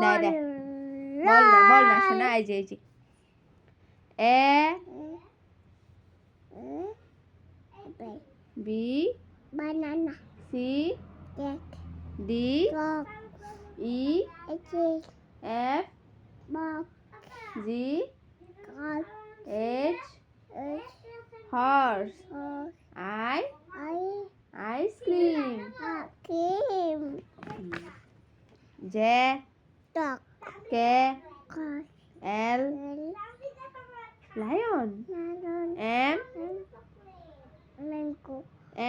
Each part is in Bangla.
দে দে বল না শোনা এই যে A B banana, C cat, D dog, E egg, F box, G cat, H egg, horse horse, I eye, ice cream cream, J dog, K cat, L lion, lion lion, M mango,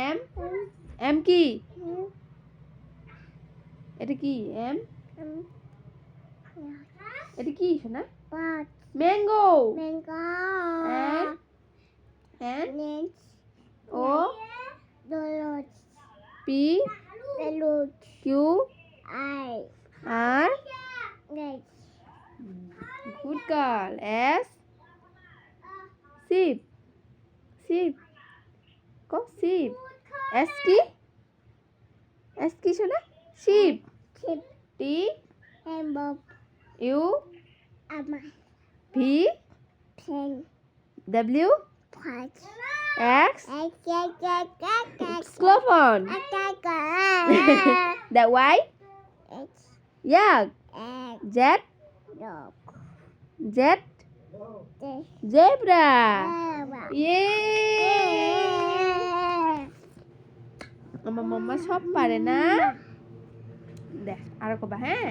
M M কি mm, এটা কি এম mm, এটা কি শোনা bat, mango mango, N N net, O dollar, P salute, Q eye, R net, good girl S ship ship কো শিপ এস কি শোনা ship chip, T rainbow, U V pen, W pot, X xylophone the Y yak Z Z zebra আমার মাম্মা সব পারে না দেখ আরো কবা হ্যাঁ